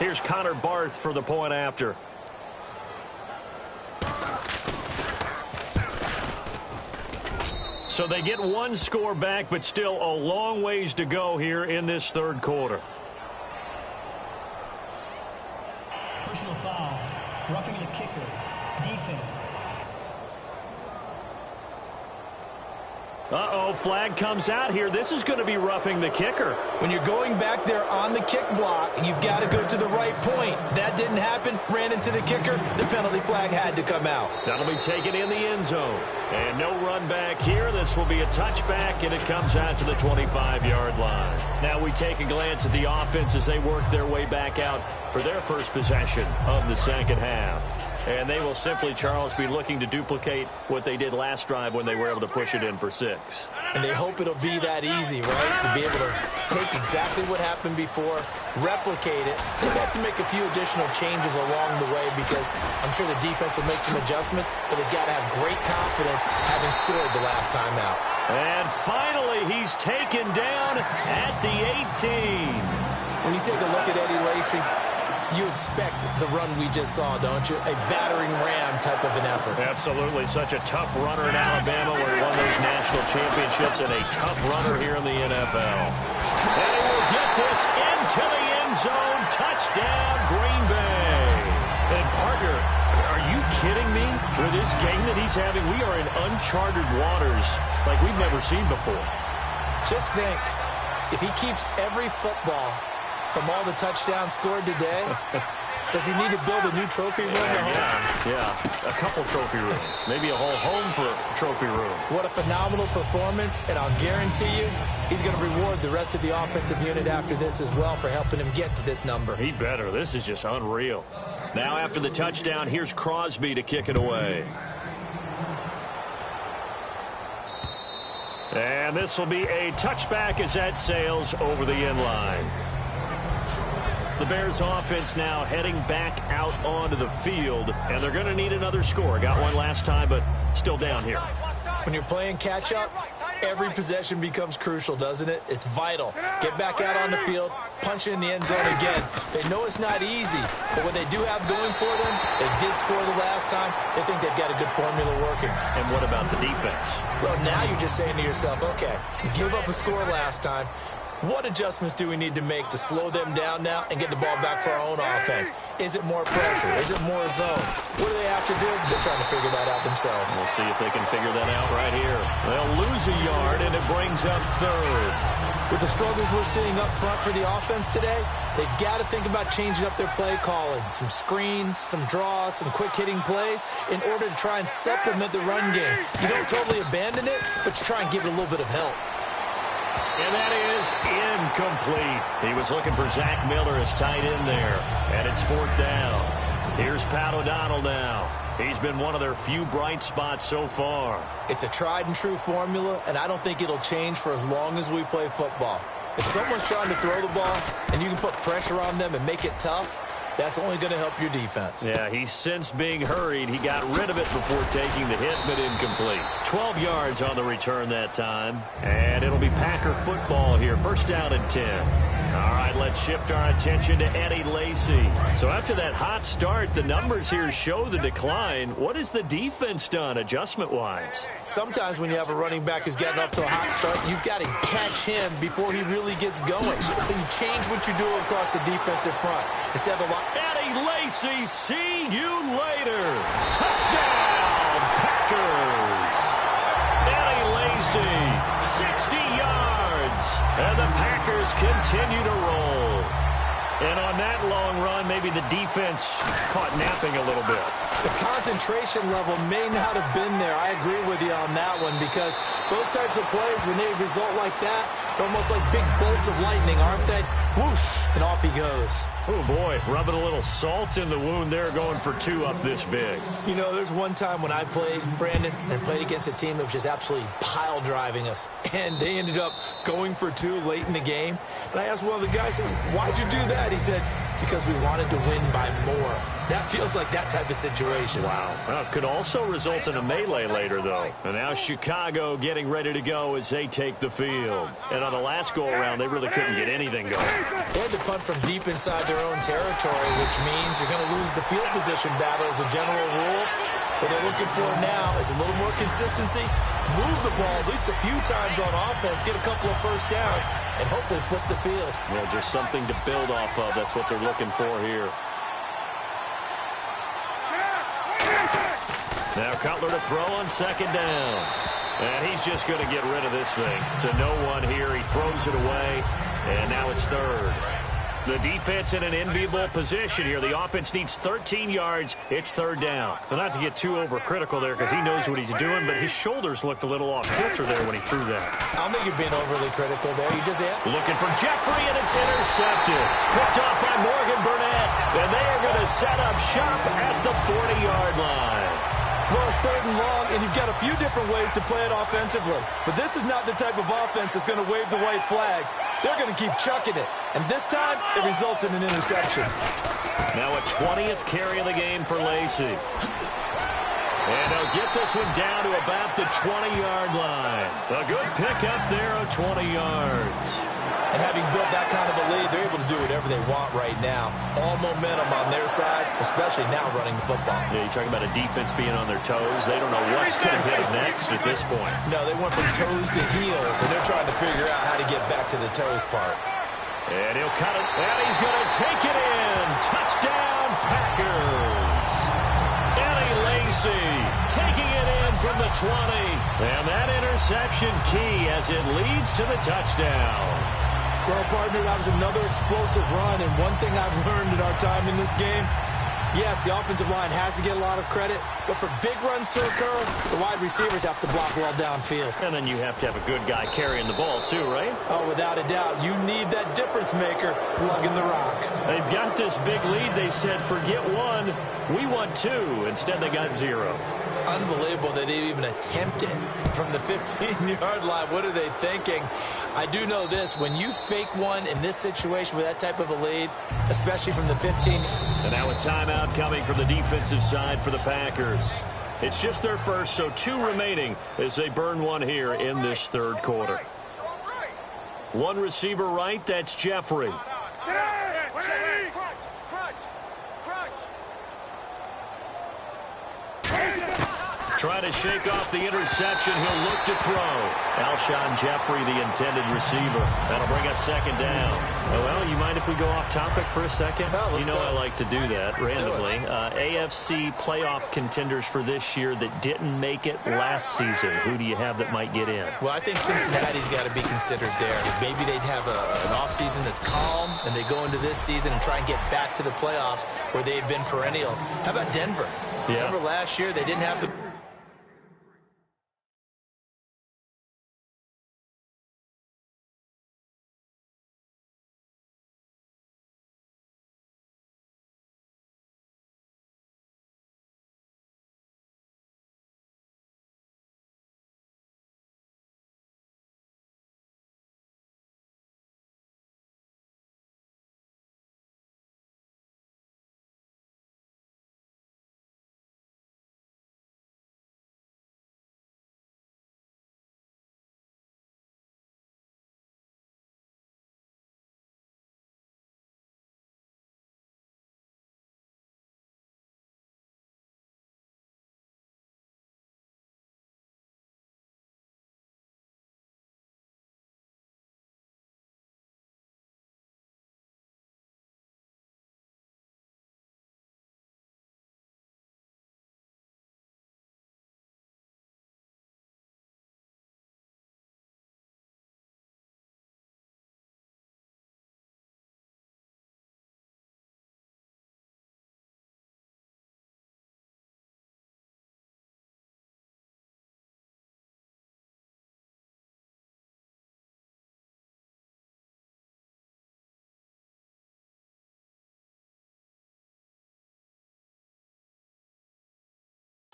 Here's Connor Barth for the point after. So they get one score back, but still a long ways to go here in this third quarter. Personal foul, roughing the kicker, defense. Uh-oh, flag comes out here. This is going to be roughing the kicker. When you're going back there on the kick block, you've got to go to the right point. That didn't happen. Ran into the kicker. The penalty flag had to come out. That'll be taken in the end zone. And no run back here. This will be a touchback, and it comes out to the 25-yard line. Now we take a glance at the offense as they work their way back out for their first possession of the second half. And they will simply, Charles, be looking to duplicate what they did last drive when they were able to push it in for 6. And they hope it'll be that easy, right? To be able to take exactly what happened before, replicate it. They have to make a few additional changes along the way because I'm sure the defense will make some adjustments, but they've got to have great confidence having scored the last time out. And finally, he's taken down at the 18. When you take a look at Eddie Lacy, you expect the run we just saw, don't you? A battering ram type of an effort. Absolutely. Such a tough runner in Alabama where he won those national championships, and a tough runner here in the NFL. And he will get this into the end zone. Touchdown, Green Bay. And partner, are you kidding me? With this game that he's having, we are in uncharted waters like we've never seen before. Just think, if he keeps every football from all the touchdowns scored today, does he need to build a new trophy room at home? Yeah, a couple trophy rooms. Maybe a whole home for a trophy room. What a phenomenal performance, and I'll guarantee you he's going to reward the rest of the offensive unit after this as well for helping him get to this number. He better. This is just unreal. Now after the touchdown, here's Crosby to kick it away. And this will be a touchback as that sails over the end line. The Bears offense now heading back out onto the field, and they're going to need another score. Got one last time, but still down here. When you're playing catch-up, every possession becomes crucial, doesn't it? It's vital. Get back out on the field, punch in the end zone again. They know it's not easy, but what they do have going for them, they did score the last time. They think they've got a good formula working. And what about the defense? Well, now you're just saying to yourself, okay, give up a score last time. What adjustments do we need to make to slow them down now and get the ball back for our own offense? Is it more pressure? Is it more zone? What do they have to do? They're trying to figure that out themselves. We'll see if they can figure that out right here. They'll lose a yard, and it brings up third. With the struggles we're seeing up front for the offense today, they've got to think about changing up their play calling. Some screens, some draws, some quick-hitting plays in order to try and supplement the run game. You don't totally abandon it, but you try and give it a little bit of help. And that is incomplete. He was looking for Zach Miller as tight end there. And it's 4th down. Here's Pat O'Donnell now. He's been one of their few bright spots so far. It's a tried-and-true formula, and I don't think it'll change for as long as we play football. If someone's trying to throw the ball and you can put pressure on them and make it tough, that's only going to help your defense. Yeah, he's since being hurried. He got rid of it before taking the hit, but incomplete. 12 yards on the return that time. And it'll be Packer football here. 1st down and 10. All right, let's shift our attention to Eddie Lacy. So after that hot start, the numbers here show the decline. What has the defense done adjustment-wise? Sometimes when you have a running back who's gotten off to a hot start, you've got to catch him before he really gets going. So you change what you're doing across the defensive front. Instead of Eddie Lacy, see you later. Touchdown, Packers. Eddie Lacy, 60 yards. And the Packers continue to roll. And on that long run, maybe the defense caught napping a little bit. The concentration level may not have been there. I agree with you on that one because those types of plays, when they result like that, they're almost like big bolts of lightning, aren't they? Whoosh, and off he goes. Oh, boy, rubbing a little salt in the wound there, going for 2 up this big. You know, there's one time when I played, Brandon, and played against a team that was just absolutely pile driving us, and they ended up going for 2 late in the game. And I asked one of the guys, why'd you do that? He said, because we wanted to win by more. That feels like that type of situation. Wow. Well, it could also result in a melee later, though. And now Chicago getting ready to go as they take the field. And on the last go-around, they really couldn't get anything going. They had to punt from deep inside their own territory, which means you're going to lose the field position battle as a general rule. What they're looking for now is a little more consistency, move the ball at least a few times on offense, get a couple of first downs, and hopefully flip the field. Well, just something to build off of. That's what they're looking for here. Now Cutler to throw on second down. And he's just going to get rid of this thing. To no one here. He throws it away. And now it's third. The defense in an enviable position here. The offense needs 13 yards. It's third down. But not to get too overcritical there because he knows what he's doing, but his shoulders looked a little off kilter there when he threw that. I don't think you're being overly critical there. You just looking for Jeffrey, and it's intercepted. Picked off by Morgan Burnett. And they are going to set up shop at the 40-yard line. Well, it's third and long, and you've got a few different ways to play it offensively. But this is not the type of offense that's going to wave the white flag. They're going to keep chucking it. And this time, it results in an interception. Now a 20th carry of the game for Lacey. And they'll get this one down to about the 20-yard line. A good pickup there of 20 yards. And having built that kind of a lead, they're able to do whatever they want right now. All momentum on their side, especially now running the football. Yeah, you're talking about a defense being on their toes. They don't know what's going to hit them next at this point. No, they went from toes to heels, and they're trying to figure out how to get back to the toes part. And he'll cut it, and he's going to take it in. Touchdown, Packers. Eddie Lacy taking it in from the 20. And that interception key as it leads to the touchdown. Well, partner, that was another explosive run, and one thing I've learned in our time in this game, yes, the offensive line has to get a lot of credit, but for big runs to occur, the wide receivers have to block well downfield. And then you have to have a good guy carrying the ball, too, right? Oh, without a doubt. You need that difference maker lugging the rock. They've got this big lead. They said, forget one, we want two. Instead, they got zero. Unbelievable that they even attempt it from the 15-yard line. What are they thinking? I do know this. When you fake one in this situation with that type of a lead, especially from the 15. And now a timeout coming from the defensive side for the Packers. It's just their first, so two remaining as they burn one here in this third quarter. One receiver right, that's Jeffrey. Trying to shake off the interception. He'll look to throw. Alshon Jeffrey, the intended receiver. That'll bring up second down. Oh, well, you mind if we go off topic for a second? No, you know go. I like to do that randomly. AFC playoff contenders for this year that didn't make it last season. Who do you have that might get in? Well, I think Cincinnati's got to be considered there. Maybe they'd have an offseason that's calm, and they go into this season and try and get back to the playoffs where they've been perennials. How about Denver? Yeah. Remember last year they didn't have the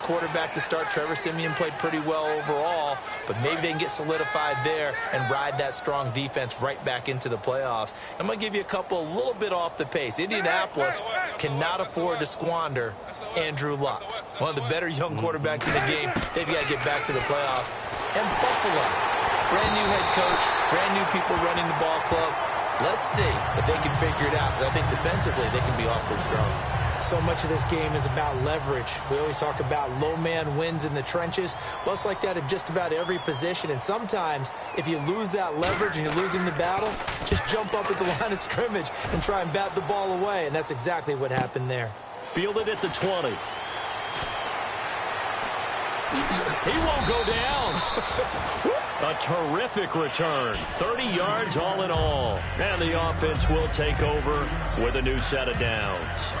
quarterback to start. Trevor Siemian played pretty well overall, but maybe they can get solidified there and ride that strong defense right back into the playoffs. I'm going to give you a couple a little bit off the pace. Indianapolis cannot afford to squander Andrew Luck, one of the better young quarterbacks in the game. They've got to get back to the playoffs. And Buffalo, brand new head coach, brand new people running the ball club. Let's see if they can figure it out, because I think defensively they can be awfully strong. So much of this game is about leverage. We always talk about low man wins in the trenches. Well, it's like that in just about every position. And sometimes, if you lose that leverage and you're losing the battle, just jump up at the line of scrimmage and try and bat the ball away. And that's exactly what happened there. Fielded at the 20. He won't go down. A terrific return. 30 yards all in all. And the offense will take over with a new set of downs.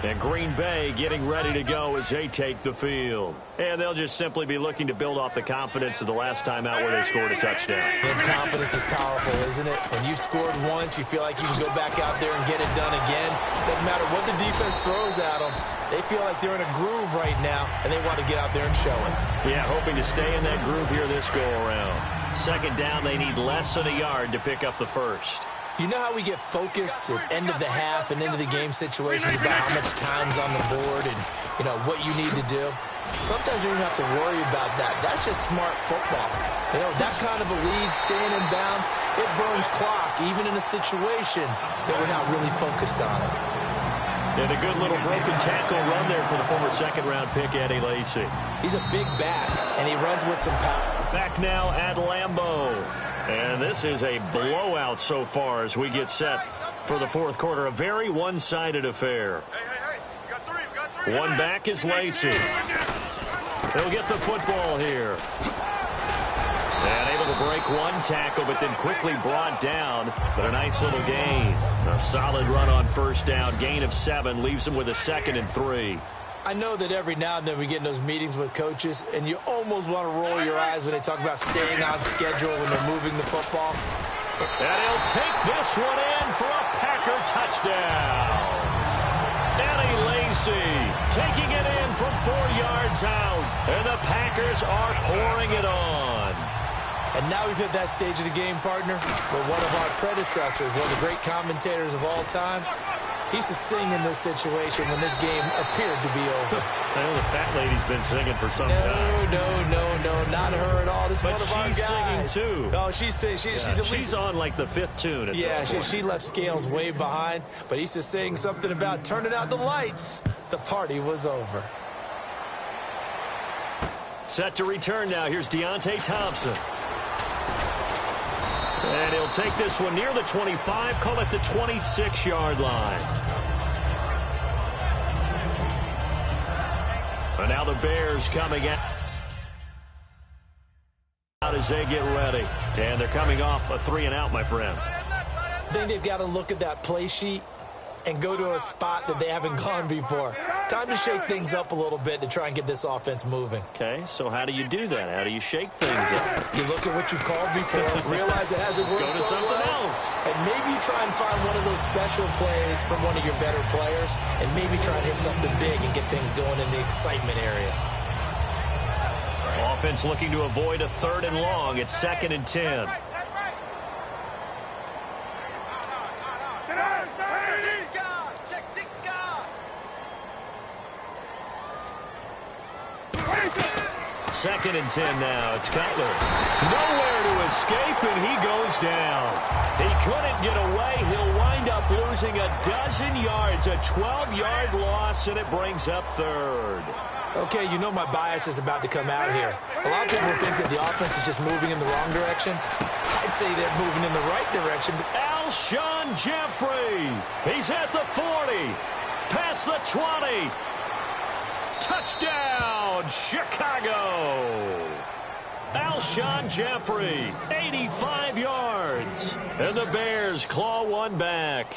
And Green Bay getting ready to go as they take the field. And they'll just simply be looking to build off the confidence of the last time out where they scored a touchdown. And confidence is powerful, isn't it? When you've scored once, you feel like you can go back out there and get it done again. Doesn't matter what the defense throws at them. They feel like they're in a groove right now, and they want to get out there and show it. Yeah, hoping to stay in that groove here this go-around. Second down, they need less than a yard to pick up the first. You know how we get focused at end of the half and into the game situations about how much time's on the board and, you know, what you need to do? Sometimes you don't have to worry about that. That's just smart football. You know, that kind of a lead, staying in bounds, it burns clock, even in a situation that we're not really focused on it. And a good little broken tackle run there for the former second-round pick, Eddie Lacy. He's a big back, and he runs with some power. Back now at Lambeau. And this is a blowout so far as we get set for the fourth quarter. A very one-sided affair. One back is Lacy. He'll get the football here. And able to break one tackle, but then quickly brought down. But a nice little gain. A solid run on first down. Gain of 7 leaves him with a 2nd and 3. I know that every now and then we get in those meetings with coaches, and you almost want to roll your eyes when they talk about staying on schedule when they're moving the football. And he'll take this one in for a Packer touchdown. Eddie Lacy taking it in from 4 yards out. And the Packers are pouring it on. And now we've hit that stage of the game, partner, where one of our predecessors, one of the great commentators of all time, he used to sing in this situation when this game appeared to be over. I know the fat lady's been singing for some time. No, not her at all. This is one of our guys. She's singing too. Oh, she's singing. She's on like the 5th tune at this point. She left Scales way behind, but he used to sing something about turning out the lights. The party was over. Set to return now. Here's Deontay Thompson. And he'll take this one near the 25, call it the 26-yard line. And now the Bears coming out as they get ready. And they're coming off a 3-and-out, my friend. I think they've got to look at that play sheet and go to a spot that they haven't gone before. Time to shake things up a little bit to try and get this offense moving. Okay, so how do you do that? How do you shake things up? You look at what you've called before, realize it hasn't worked so well. Go to something else. And maybe you try and find one of those special plays from one of your better players, and maybe try and hit something big and get things going in the excitement area. Offense looking to avoid a 3rd and long. It's 2nd and 10. Second and 10 now. It's Cutler. Nowhere to escape, and he goes down. He couldn't get away. He'll wind up losing a dozen yards, a 12-yard loss, and it brings up 3rd. Okay, you know my bias is about to come out here. A lot of people think that the offense is just moving in the wrong direction. I'd say they're moving in the right direction. Alshon Jeffrey. He's at the 40. Past the 20. Touchdown, Chicago! Alshon Jeffrey, 85 yards. And the Bears claw one back.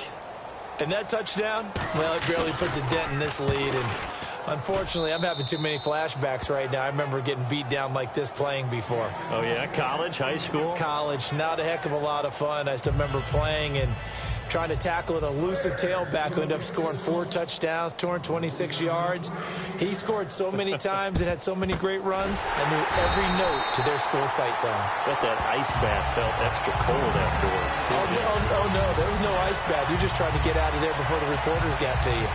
And that touchdown, well, it barely puts a dent in this lead. And unfortunately, I'm having too many flashbacks right now. I remember getting beat down like this playing before. Oh, yeah? College, high school? College, not a heck of a lot of fun. I still remember playing, and trying to tackle an elusive tailback who ended up scoring 4 touchdowns, 226 yards. He scored so many times and had so many great runs. I knew every note to their school's fight song. Bet that ice bath felt extra cold afterwards, too. Oh, no, there was no ice bath. You just tried to get out of there before the reporters got to you.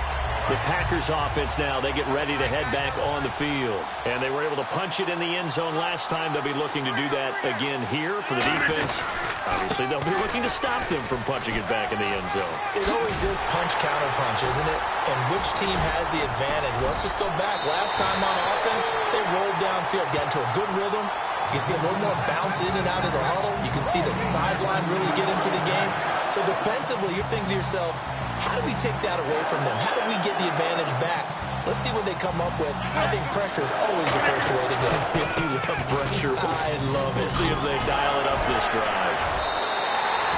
The Packers offense now, they get ready to head back on the field. And they were able to punch it in the end zone last time. They'll be looking to do that again here for the defense. Obviously, they'll be looking to stop them from punching it back in the end zone. It always is punch, counter punch, isn't it? And which team has the advantage? Well, let's just go back. Last time on offense, they rolled downfield, got into a good rhythm. You can see a little more bounce in and out of the huddle. You can see the sideline really get into the game. So defensively, you're thinking to yourself, how do we take that away from them? How do we get the advantage back? Let's see what they come up with. I think pressure is always the first way to go. You love pressure. I love it. We'll see if they dial it up this drive.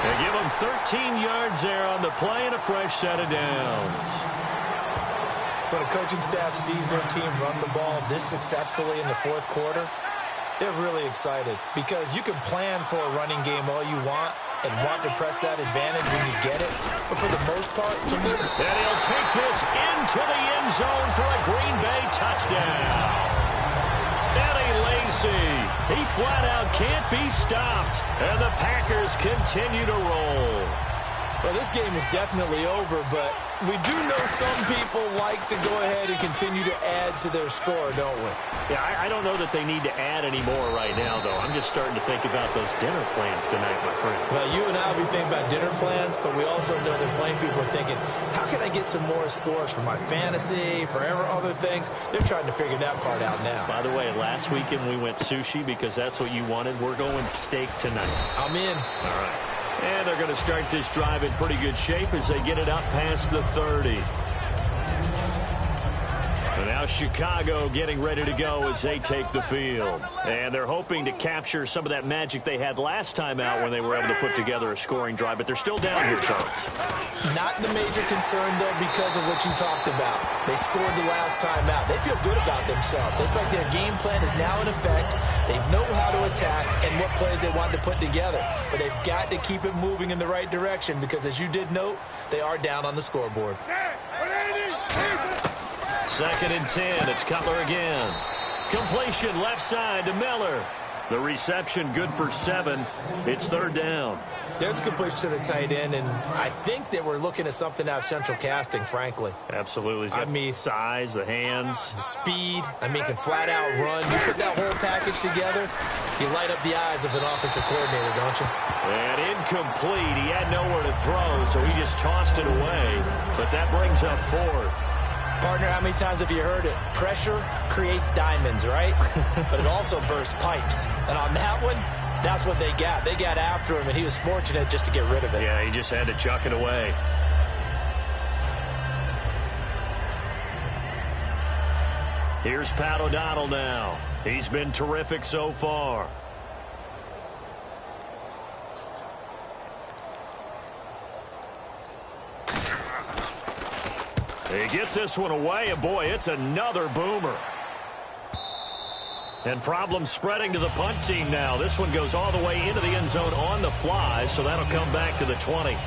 They give them 13 yards there on the play and a fresh set of downs. When a coaching staff sees their team run the ball this successfully in the fourth quarter, they're really excited because you can plan for a running game all you want and want to press that advantage when you get it. But for the most part, and he'll take this into the end zone for a Green Bay touchdown. Eddie Lacy, he flat out can't be stopped. And the Packers continue to roll. Well, this game is definitely over, but we do know some people like to go ahead and continue to add to their score, don't we? Yeah, I don't know that they need to add any more right now, though. I'm just starting to think about those dinner plans tonight, my friend. Well, you and I will be thinking about dinner plans, but we also know that plenty of people are thinking, how can I get some more scores for my fantasy, for other things? They're trying to figure that part out now. By the way, last weekend we went sushi because that's what you wanted. We're going steak tonight. I'm in. All right. And they're going to start this drive in pretty good shape as they get it up past the 30. And now Chicago getting ready to go as they take the field. And they're hoping to capture some of that magic they had last time out when they were able to put together a scoring drive. But they're still down here, Charles. Not the major concern, though, because of what you talked about. They scored the last time out. They feel good about themselves. They feel like their game plan is now in effect. They know how to attack and what plays they want to put together. But they've got to keep it moving in the right direction because, as you did note, they are down on the scoreboard. 2nd and 10. It's Cutler again. Completion left side to Miller. The reception good for 7. It's 3rd down. There's a completion to the tight end, and I think that we're looking at something out of central casting, frankly. Absolutely. I mean, size, the hands. The speed. I mean, can flat out run. You put that whole package together, you light up the eyes of an offensive coordinator, don't you? And incomplete. He had nowhere to throw, so he just tossed it away. But that brings up 4th. Partner, how many times have you heard it? Pressure creates diamonds, right? But it also bursts pipes. And on that one, that's what they got. They got after him, and he was fortunate just to get rid of it. Yeah, he just had to chuck it away. Here's Pat O'Donnell now. He's been terrific so far. He gets this one away, and boy, it's another boomer. And problems spreading to the punt team now. This one goes all the way into the end zone on the fly, so that'll come back to the 20.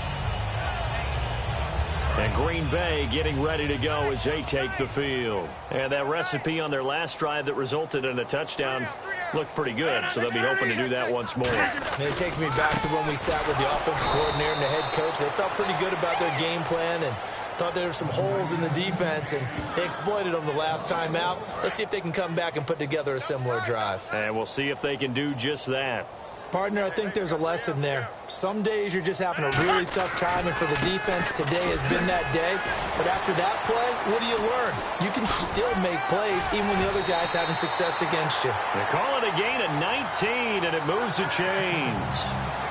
And Green Bay getting ready to go as they take the field. And that recipe on their last drive that resulted in a touchdown looked pretty good, so they'll be hoping to do that once more. And it takes me back to when we sat with the offensive coordinator and the head coach. They felt pretty good about their game plan and thought there were some holes in the defense, and they exploited them the last time out. Let's see if they can come back and put together a similar drive. And we'll see if they can do just that. Partner, I think there's a lesson there. Some days you're just having a really tough time, and for the defense, today has been that day. But after that play, what do you learn? You can still make plays even when the other guy's having success against you. They call it a gain of 19, and it moves the chains.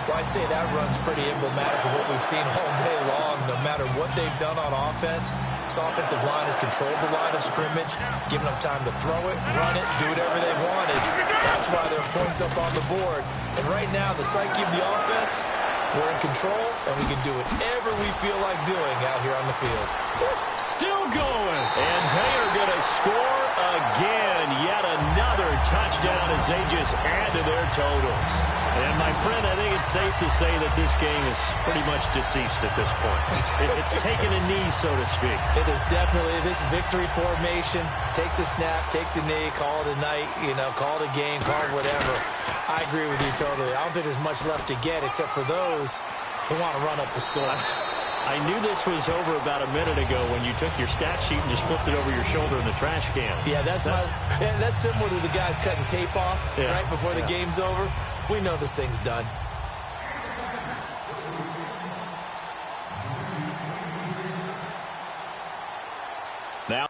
Well, I'd say that run's pretty emblematic of what we've seen all day long. No matter what they've done on offense, this offensive line has controlled the line of scrimmage, given them time to throw it, run it, do whatever they wanted. That's why there are points up on the board. And right now, the psyche of the offense, we're in control, and we can do whatever we feel like doing out here on the field. Still going. And they are going to score again. Yet another touchdown as they just add to their totals. And, my friend, I think it's safe to say that this game is pretty much deceased at this point. It's taken a knee, so to speak. It is definitely this victory formation. Take the snap, take the knee, call it a night, call it a game, call it whatever. I agree with you totally. I don't think there's much left to get except for those who want to run up the score. I knew this was over about a minute ago when you took your stat sheet and just flipped it over your shoulder in the trash can. Yeah, that's similar to the guys cutting tape off right before the game's over. We know this thing's done. Now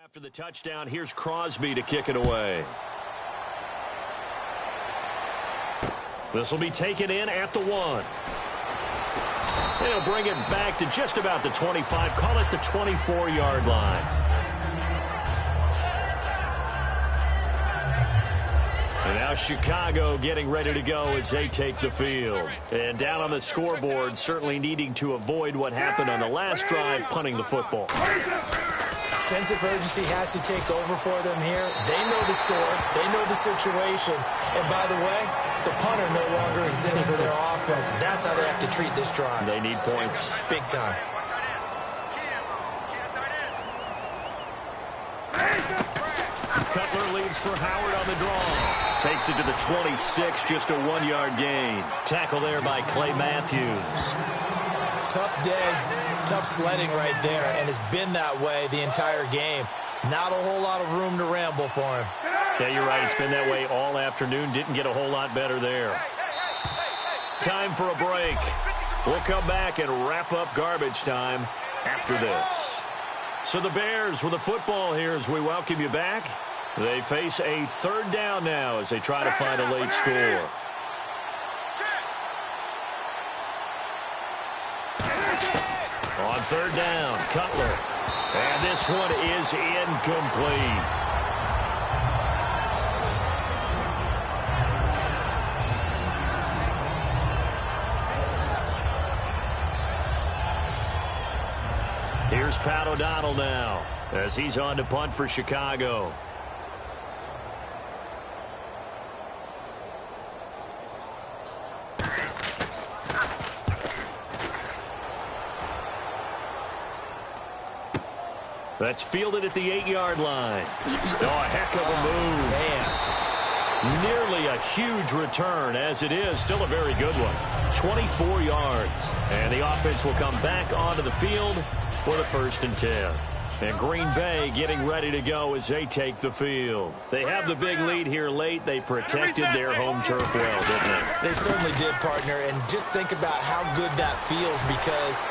After the touchdown, here's Crosby to kick it away. This will be taken in at the 1. They'll bring it back to just about the 25. Call it the 24-yard line. And now Chicago getting ready to go as they take the field. And down on the scoreboard, certainly needing to avoid what happened on the last drive, punting the football. Sense of urgency has to take over for them here. They know the score. They know the situation. And by the way, the punter no longer exists for their offense. That's how they have to treat this drive. They need points. Big time. Cutler leads for Howard on the draw. Takes it to the 26, just a 1-yard gain. Tackle there by Clay Matthews. Tough day, tough sledding right there, and it's been that way the entire game. Not a whole lot of room to ramble for him. Yeah, you're right. It's been that way all afternoon. Didn't get a whole lot better there. Time for a break. We'll come back and wrap up garbage time after this. So the Bears with the football here as we welcome you back. They face a third down now as they try to find a late score. On third down, Cutler. And this one is incomplete. Here's Pat O'Donnell now as he's on to punt for Chicago. That's fielded at the 8-yard line. Oh, a heck of a move. Man. Nearly a huge return, as it is. Still a very good one. 24 yards. And the offense will come back onto the field for the 1st and 10. And Green Bay getting ready to go as they take the field. They have the big lead here late. They protected their home turf well, didn't they? They certainly did, partner. And just think about how good that feels, because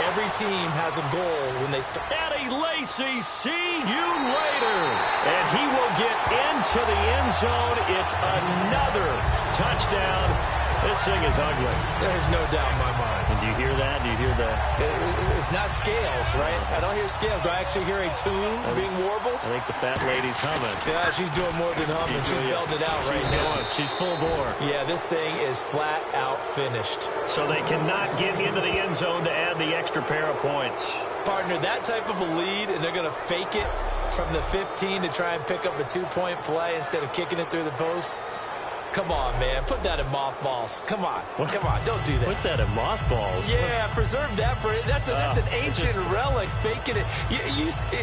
every team has a goal when they start. Eddie Lacy, see you later. And he will get into the end zone. It's another touchdown. This thing is ugly. There's no doubt in my mind. And do you hear that? Do you hear that? It's not scales, right? I don't hear scales. Do I actually hear a tune being warbled? I think the fat lady's humming. Yeah, she's doing more than humming. She's belting it out right now. She's full bore. Yeah, this thing is flat out finished. So they cannot get into the end zone to add the extra pair of points. Partner, that type of a lead, and they're going to fake it from the 15 to try and pick up a 2-point play instead of kicking it through the posts. Come on, man. Put that in mothballs. Come on. Come on. Don't do that. Put that in mothballs? Yeah, preserve that for it. That's an ancient relic. Faking it.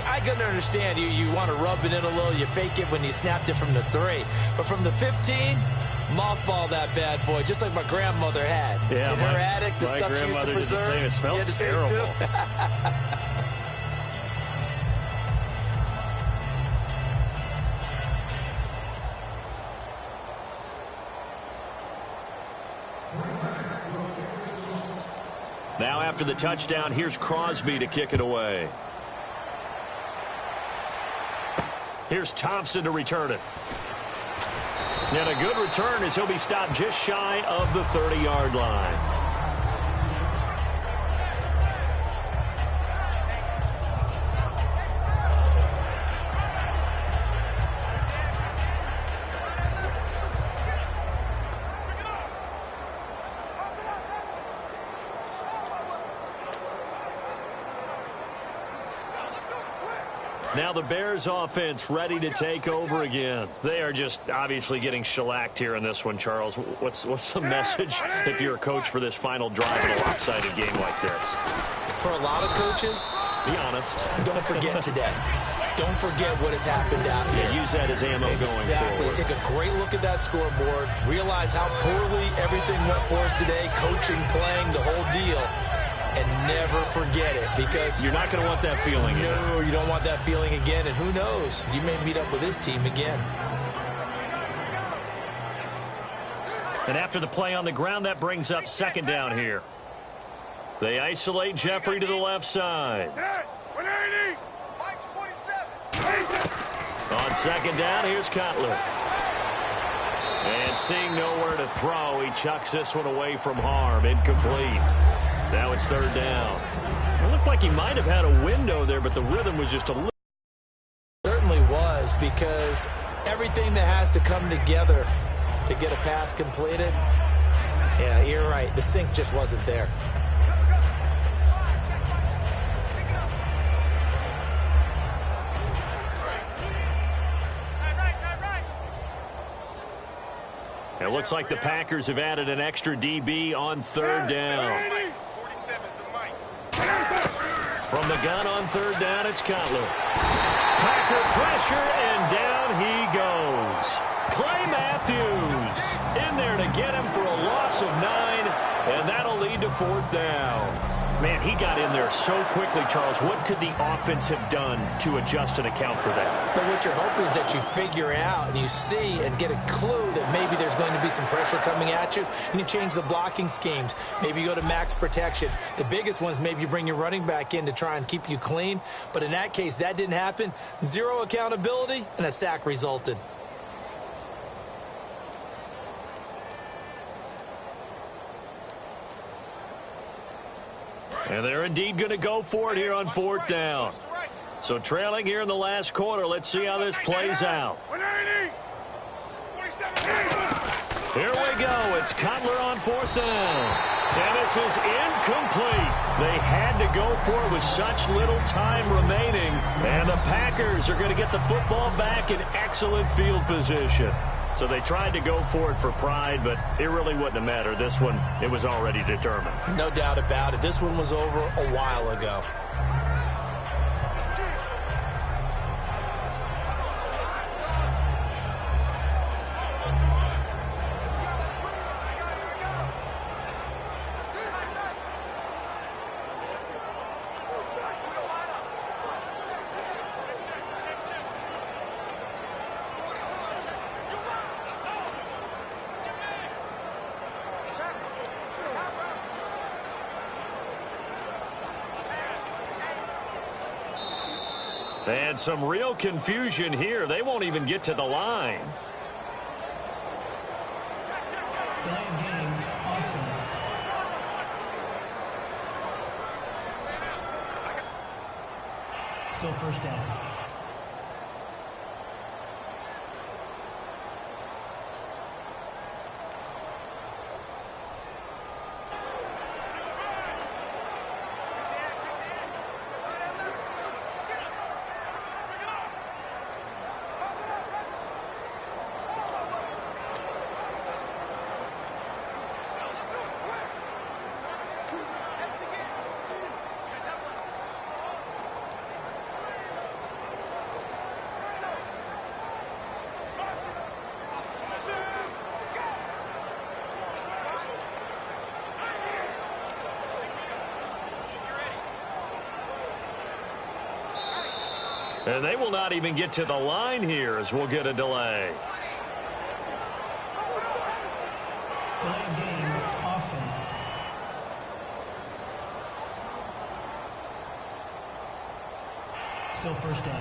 I can understand. You want to rub it in a little. You fake it when you snapped it from the 3. But from the 15, mothball that bad boy, just like my grandmother had. Yeah, in her attic, the stuff she used to preserve. It smelled terrible. Now after the touchdown, here's Crosby to kick it away. Here's Thompson to return it. And a good return as he'll be stopped just shy of the 30-yard line. Now the Bears offense ready to take over again. They are just obviously getting shellacked here in this one, Charles. What's the message if you're a coach for this final drive in a lopsided game like this? For a lot of coaches, be honest. Don't forget today. Don't forget what has happened out here. Yeah, use that as ammo going forward. Exactly. Take a great look at that scoreboard. Realize how poorly everything went for us today. Coaching, playing, the whole deal. And never forget it, because you're not going to want that feeling again. No, you don't want that feeling again. And who knows? You may meet up with this team again. And after the play on the ground, that brings up 2nd down here. They isolate Jeffrey to the left side. On second down, here's Cutler. And seeing nowhere to throw, he chucks this one away from harm. Incomplete. Now it's third down. It looked like he might have had a window there, but the rhythm was just a little. Certainly was, because everything that has to come together to get a pass completed, yeah, you're right. The sync just wasn't there. It looks like the Packers have added an extra DB on third down. From the gun on third down, it's Cutler. Packer pressure, and down he goes. Clay Matthews in there to get him for a loss of 9, and that'll lead to fourth down. Man, he got in there so quickly, Charles. What could the offense have done to adjust and account for that? But what you're hoping is that you figure out and you see and get a clue that maybe there's going to be some pressure coming at you, and you change the blocking schemes. Maybe you go to max protection. The biggest one is maybe you bring your running back in to try and keep you clean. But in that case, that didn't happen. Zero accountability, and a sack resulted. And they're indeed going to go for it here on fourth down. So trailing here in the last quarter. Let's see how this plays out. Here we go. It's Cutler on fourth down. And this is incomplete. They had to go for it with such little time remaining. And the Packers are going to get the football back in excellent field position. So they tried to go for it for pride, but it really wouldn't have mattered. This one, it was already determined. No doubt about it. This one was over a while ago. And some real confusion here. They won't even get to the line. Delay of game, offense. Still first down. And they will not even get to the line here as we'll get a delay. Delay of game, offense. Still first down.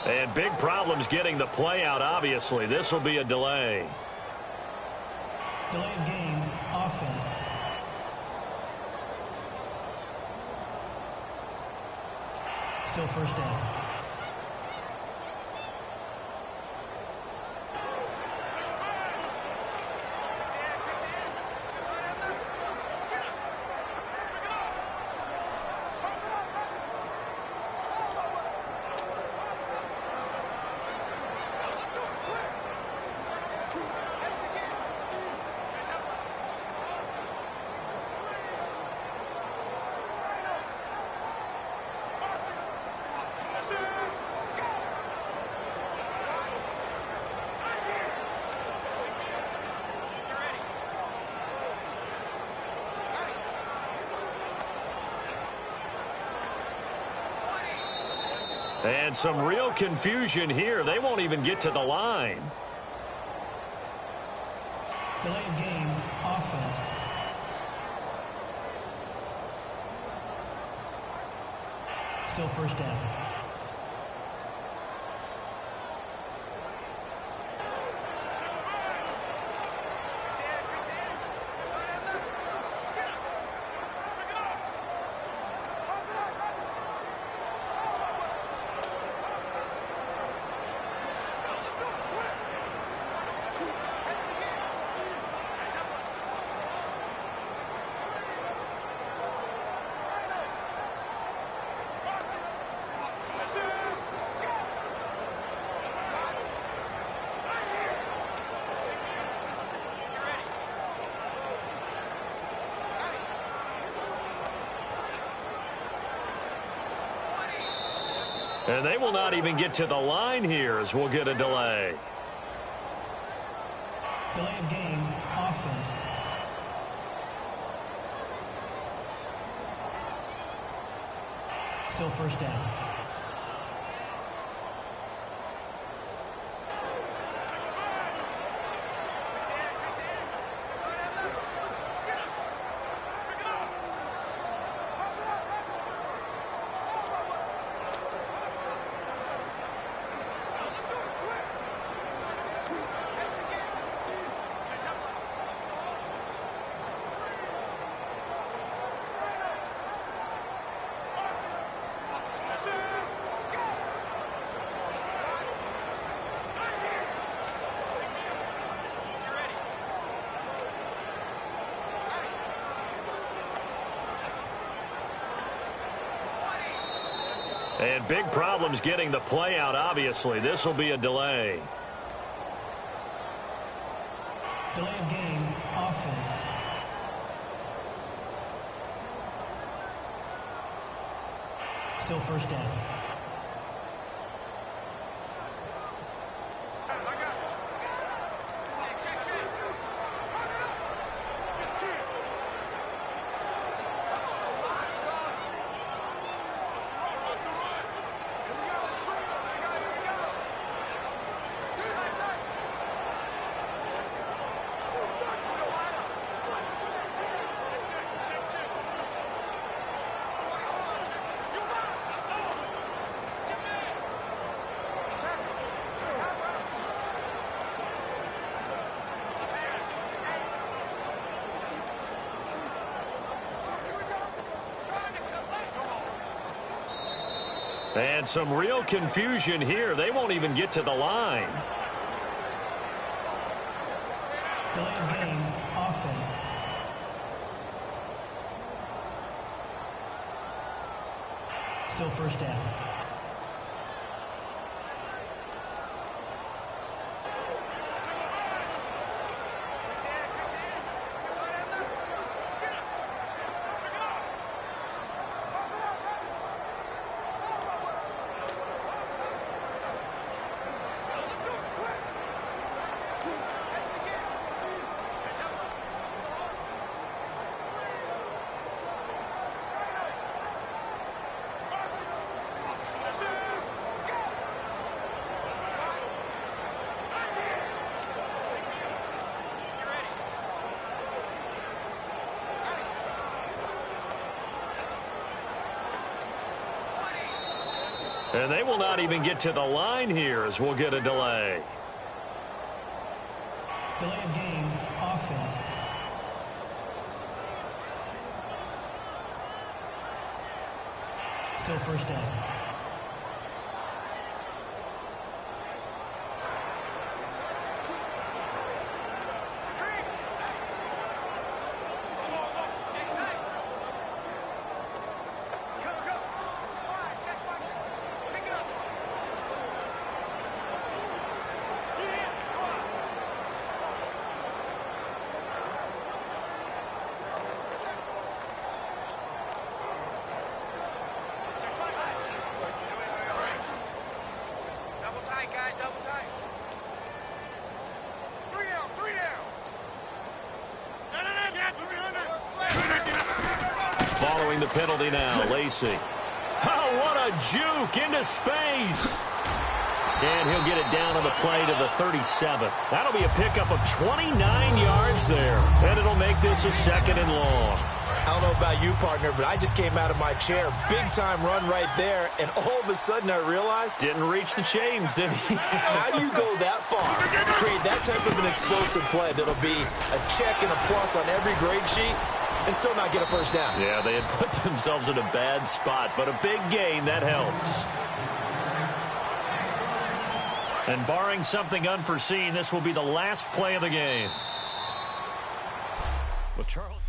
And big problems getting the play out, obviously. This will be a delay. Delay of game, offense. Still first down. And some real confusion here. They won't even get to the line. Delay of game, offense. Still first down. And they will not even get to the line here as we'll get a delay. Delay of game, offense. Still first down. And big problems getting the play out, obviously. This will be a delay. Delay of game, offense. Still first down. And some real confusion here. They won't even get to the line. Delay of game, offense. Still first down. And they will not even get to the line here as we'll get a delay. Delay of game, offense. Still first down. Following the penalty now, Lacey. Oh, what a juke into space. And he'll get it down on the play to the 37. That'll be a pickup of 29 yards there. And it'll make this a 2nd and long. I don't know about you, partner, but I just came out of my chair. Big-time run right there, and all of a sudden I realized... Didn't reach the chains, did he? How do you go that far? Create that type of an explosive play that'll be a check and a plus on every grade sheet and still not get a first down. Yeah, they had put themselves in a bad spot, but a big gain, that helps. And barring something unforeseen, this will be the last play of the game. Well, Charles...